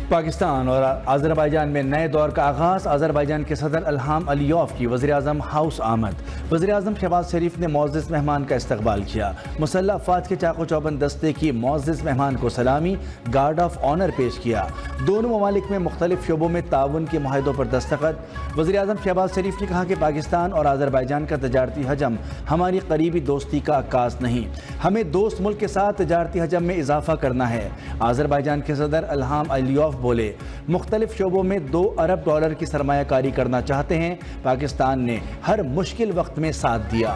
پاکستان اور آذربائیجان میں نئے دور کا آغاز۔ آذربائیجان کے صدر الہام علیوف کی وزیراعظم ہاؤس آمد۔ وزیراعظم شہباز شریف نے معزز مہمان کا استقبال کیا۔ مسلح افواج کے چاق و چوبند دستے کی معزز مہمان کو سلامی، گارڈ آف آنر پیش کیا۔ دونوں ممالک میں مختلف شعبوں میں تعاون کے معاہدوں پر دستخط۔ وزیراعظم شہباز شریف نے کہا کہ پاکستان اور آذربائیجان کا تجارتی حجم ہماری قریبی دوستی کا عکاس نہیں، ہمیں دوست ملک کے ساتھ تجارتی حجم میں اضافہ کرنا ہے۔ آذربائیجان کے صدر الہام علیوف بولے، مختلف شعبوں میں $2 ارب کی سرمایہ کاری کرنا چاہتے ہیں۔ پاکستان نے ہر مشکل وقت میں ساتھ دیا۔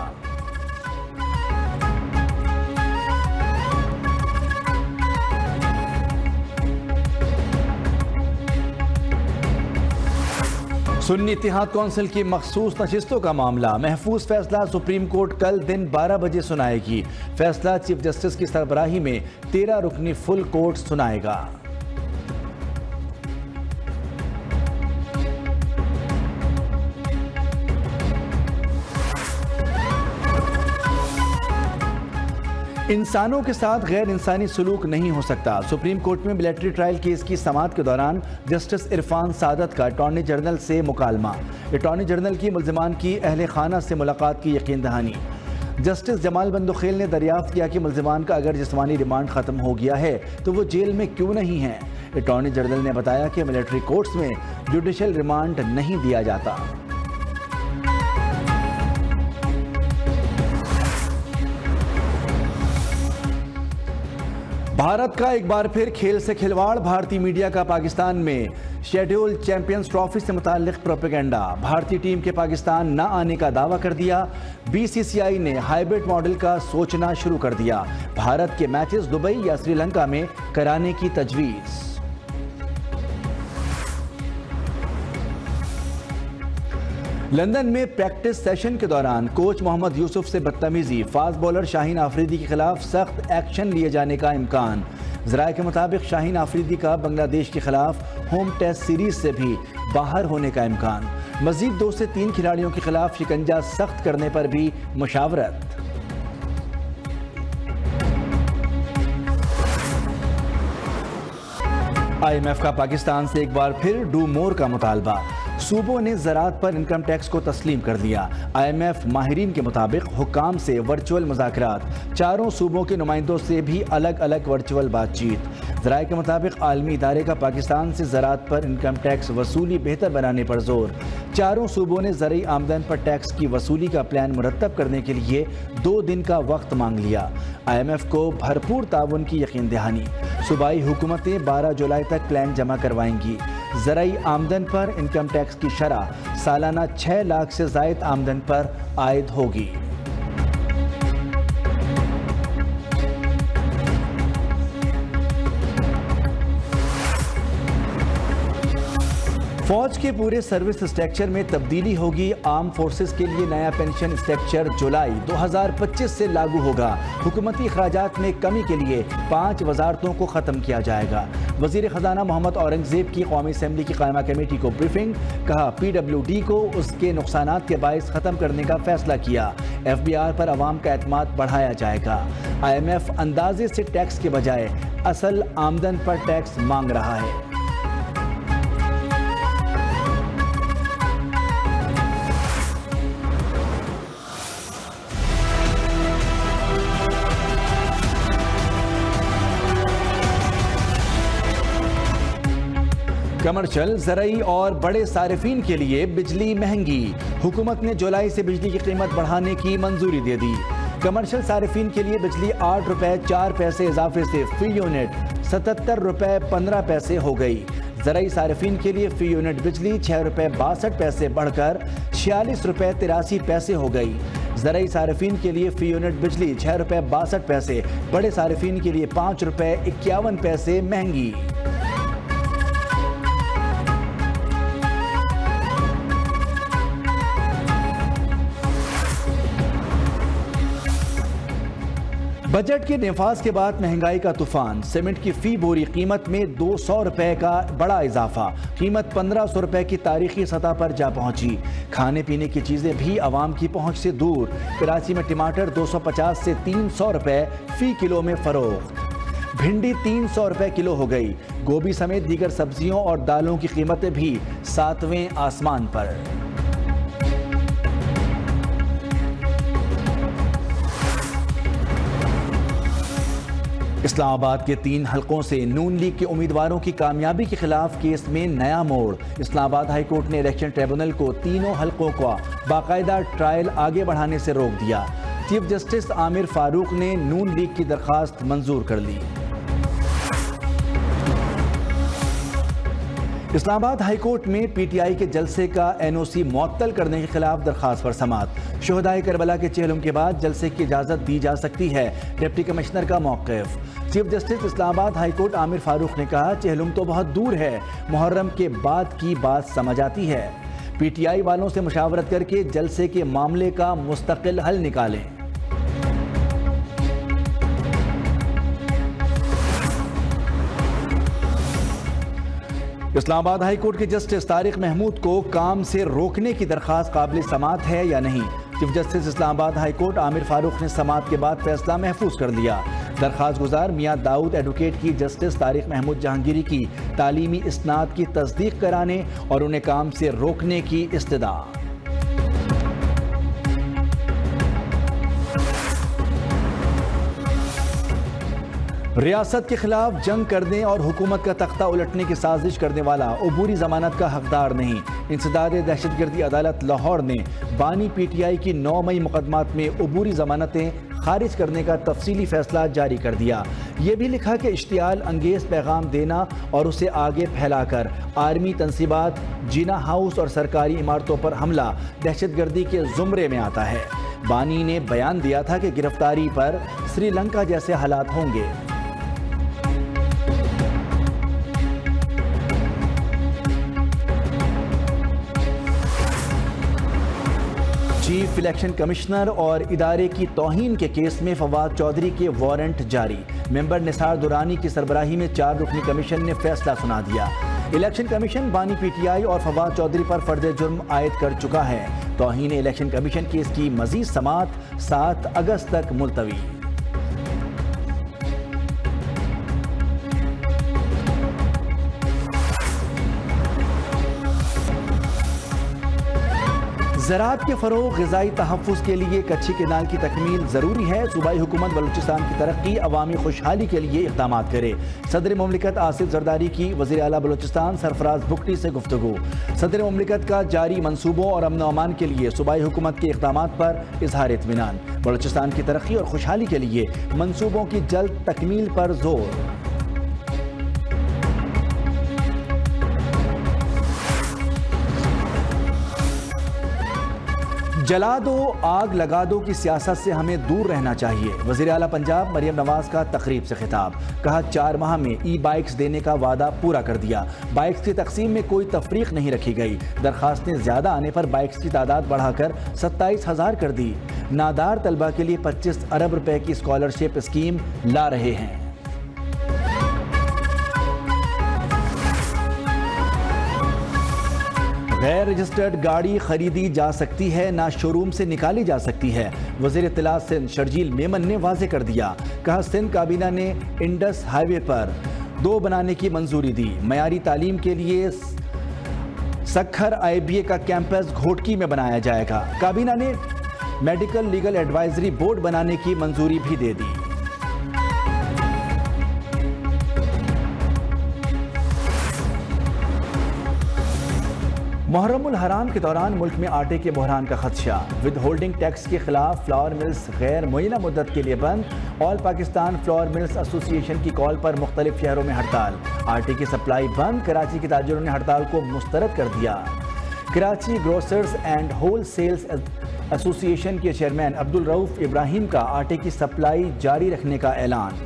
سنی اتحاد کونسل کی مخصوص نشستوں کا معاملہ، محفوظ فیصلہ سپریم کورٹ کل دن 12 بجے سنائے گی۔ فیصلہ چیف جسٹس کی سربراہی میں 13 رکنی فل کورٹ سنائے گا۔ انسانوں کے ساتھ غیر انسانی سلوک نہیں ہو سکتا۔ سپریم کورٹ میں ملٹری ٹرائل کیس کی سماعت کے دوران جسٹس عرفان سعادت کا اٹارنی جنرل سے مکالمہ۔ اٹارنی جنرل کی ملزمان کی اہل خانہ سے ملاقات کی یقین دہانی۔ جسٹس جمال بندوخیل نے دریافت کیا کہ ملزمان کا اگر جسمانی ریمانڈ ختم ہو گیا ہے تو وہ جیل میں کیوں نہیں ہیں۔ اٹارنی جنرل نے بتایا کہ ملٹری کورٹس میں جوڈیشل ریمانڈ نہیں دیا جاتا۔ بھارت کا ایک بار پھر کھیل سے کھلواڑ، بھارتی میڈیا کا پاکستان میں شیڈول چیمپئنز ٹرافی سے متعلق پروپیگنڈا۔ بھارتی ٹیم کے پاکستان نہ آنے کا دعویٰ کر دیا۔ BCCI نے ہائیبرڈ ماڈل کا سوچنا شروع کر دیا۔ بھارت کے میچز دبئی یا سری لنکا میں کرانے کی تجویز۔ لندن میں پریکٹس سیشن کے دوران کوچ محمد یوسف سے بدتمیزی، فاسٹ بولر شاہین آفریدی کے خلاف سخت ایکشن لیے جانے کا امکان۔ ذرائع کے مطابق شاہین آفریدی کا بنگلہ دیش کے خلاف ہوم ٹیسٹ سیریز سے بھی باہر ہونے کا امکان۔ مزید 2 سے 3 کھلاڑیوں کے خلاف شکنجہ سخت کرنے پر بھی مشاورت۔ IMF کا پاکستان سے ایک بار پھر ڈو مور کا مطالبہ۔ صوبوں نے زراعت پر انکم ٹیکس کو تسلیم کر دیا۔ IMF ماہرین کے مطابق حکام سے ورچوئل مذاکرات، 4 صوبوں کے نمائندوں سے بھی الگ الگ ورچوئل بات چیت۔ ذرائع کے مطابق عالمی ادارے کا پاکستان سے زراعت پر انکم ٹیکس وصولی بہتر بنانے پر زور۔ 4 صوبوں نے زرعی آمدن پر ٹیکس کی وصولی کا پلان مرتب کرنے کے لیے 2 دن کا وقت مانگ لیا۔ IMF کو بھرپور تعاون کی یقین دہانی۔ صوبائی حکومتیں 12 جولائی تک پلان جمع کروائیں گی۔ زرعی آمدن پر انکم ٹیکس کی شرح سالانہ 6 لاکھ سے زائد آمدن پر عائد ہوگی۔ فوج کے پورے سروس اسٹرکچر میں تبدیلی ہوگی۔ آرم فورسز کے لیے نیا پینشن اسٹرکچر جولائی 2025 سے لاگو ہوگا۔ حکومتی اخراجات میں کمی کے لیے 5 وزارتوں کو ختم کیا جائے گا۔ وزیر خزانہ محمد اورنگزیب کی قومی اسمبلی کی قائمہ کمیٹی کو بریفنگ، کہا PWD کو اس کے نقصانات کے باعث ختم کرنے کا فیصلہ کیا۔ FBR پر عوام کا اعتماد بڑھایا جائے گا۔ IMF اندازے سے ٹیکس کے بجائے اصل آمدن پر ٹیکس مانگ رہا ہے۔ کمرشل، زرعی اور بڑے صارفین کے لیے بجلی مہنگی۔ حکومت نے جولائی سے بجلی کی قیمت بڑھانے کی منظوری دے دی۔ کمرشل صارفین کے لیے بجلی 8 روپے 4 پیسے اضافے سے فی یونٹ 77 روپے 15 پیسے ہو گئی۔ زرعی صارفین کے لیے فی یونٹ بجلی 6 روپے 62 پیسے بڑھ کر 46 روپے 83 پیسے ہو گئی۔ زرعی صارفین کے لیے فی یونٹ بجلی 6 روپے 62 پیسے، بڑے صارفین کے لیے 5 روپے 51 پیسے مہنگی۔ بجٹ کے نفاذ کے بعد مہنگائی کا طوفان۔ سیمنٹ کی فی بوری قیمت میں 200 روپے کا بڑا اضافہ، قیمت 1500 روپے کی تاریخی سطح پر جا پہنچی۔ کھانے پینے کی چیزیں بھی عوام کی پہنچ سے دور۔ کراچی میں ٹماٹر 250 سے 300 روپے فی کلو میں فروخت۔ بھنڈی 300 روپے کلو ہو گئی. گوبھی سمیت دیگر سبزیوں اور دالوں کی قیمتیں بھی 7ویں آسمان پر. اسلام آباد کے 3 حلقوں سے نون لیگ کے امیدواروں کی کامیابی کے خلاف کیس میں نیا موڑ. اسلام آباد ہائی کورٹ نے الیکشن ٹریبونل کو تینوں حلقوں کا باقاعدہ ٹرائل آگے بڑھانے سے روک دیا. چیف جسٹس عامر فاروق نے نون لیگ کی درخواست منظور کر لی. اسلام آباد ہائی کورٹ میں پی ٹی آئی کے جلسے کا NOC معطل کرنے کے خلاف درخواست پر سماعت. شہدائے کربلا کے چہلم کے بعد جلسے کی اجازت دی جا سکتی ہے. ڈپٹی کمشنر کا موقف. چیف جسٹس اسلام آباد ہائی کورٹ عامر فاروق نے کہا چہلم تو بہت دور ہے, محرم کے بعد کی بات سمجھ آتی ہے. پی ٹی آئی والوں سے مشاورت کر کے جلسے کے معاملے کا مستقل حل نکالیں. اسلام آباد ہائی کورٹ کے جسٹس طارق محمود کو کام سے روکنے کی درخواست قابل سماعت ہے یا نہیں. چیف جسٹس اسلام آباد ہائی کورٹ عامر فاروق نے سماعت کے بعد فیصلہ محفوظ کر لیا. درخواست گزار میاں داؤد ایڈوکیٹ کی جسٹس طارق محمود جہانگیری کی تعلیمی اسناد کی تصدیق کرانے اور انہیں کام سے روکنے کی استدعا. ریاست کے خلاف جنگ کرنے اور حکومت کا تختہ الٹنے کی سازش کرنے والا عبوری ضمانت کا حقدار نہیں. انسداد دہشت گردی عدالت لاہور نے بانی پی ٹی آئی کی 9 مئی مقدمات میں عبوری ضمانتیں خارج کرنے کا تفصیلی فیصلہ جاری کر دیا. یہ بھی لکھا کہ اشتعال انگیز پیغام دینا اور اسے آگے پھیلا کر آرمی تنصیبات, جینا ہاؤس اور سرکاری عمارتوں پر حملہ دہشت گردی کے زمرے میں آتا ہے. بانی نے بیان دیا تھا کہ گرفتاری پر سری لنکا جیسے حالات ہوں گے. چیف الیکشن کمشنر اور ادارے کی توہین کے کیس میں فواد چودھری کے وارنٹ جاری. ممبر نثار دورانی کی سربراہی میں 4 رکنی کمیشن نے فیصلہ سنا دیا. الیکشن کمیشن بانی پی ٹی آئی اور فواد چودھری پر فرد جرم عائد کر چکا ہے. توہین الیکشن کمیشن کیس کی مزید سماعت 7 اگست تک ملتوی. زراعت کے فروغ, غذائی تحفظ کے لیے کچھی کینال کی تکمیل ضروری ہے. صوبائی حکومت بلوچستان کی ترقی, عوامی خوشحالی کے لیے اقدامات کرے. صدر مملکت آصف زرداری کی وزیر اعلیٰ بلوچستان سرفراز بگٹی سے گفتگو. صدر مملکت کا جاری منصوبوں اور امن و امان کے لیے صوبائی حکومت کے اقدامات پر اظہار اطمینان. بلوچستان کی ترقی اور خوشحالی کے لیے منصوبوں کی جلد تکمیل پر زور. جلا دو آگ لگا دو کی سیاست سے ہمیں دور رہنا چاہیے. وزیر اعلیٰ پنجاب مریم نواز کا تقریب سے خطاب. کہا 4 ماہ میں ای بائکس دینے کا وعدہ پورا کر دیا. بائکس کی تقسیم میں کوئی تفریق نہیں رکھی گئی. درخواستیں زیادہ آنے پر بائکس کی تعداد بڑھا کر 27,000 کر دی. نادار طلبہ کے لیے 25 ارب روپے کی اسکالرشپ اسکیم لا رہے ہیں. غیر رجسٹرڈ گاڑی خریدی جا سکتی ہے, نہ شو روم سے نکالی جا سکتی ہے. وزیر اطلاع سندھ شرجیل میمن نے واضح کر دیا. کہا سندھ کابینہ نے انڈس ہائی وے پر 2 بنانے کی منظوری دی. معیاری تعلیم کے لیے سکھر IBA کا کیمپس گھوٹکی میں بنایا جائے گا. کابینہ نے میڈیکل لیگل ایڈوائزری بورڈ بنانے کی منظوری بھی دے دی. محرم الحرام کے دوران ملک میں آٹے کے بحران کا خدشہ. ود ہولڈنگ ٹیکس کے خلاف فلاور ملز غیر معینہ مدت کے لیے بند. آل پاکستان فلاور ملز ایسوسی ایشن کی کال پر مختلف شہروں میں ہڑتال. آٹے کی سپلائی بند. کراچی کے تاجروں نے ہڑتال کو مسترد کر دیا. Karachi grocers and whole sales association کے چیئرمین عبدالرؤف ابراہیم کا آٹے کی سپلائی جاری رکھنے کا اعلان.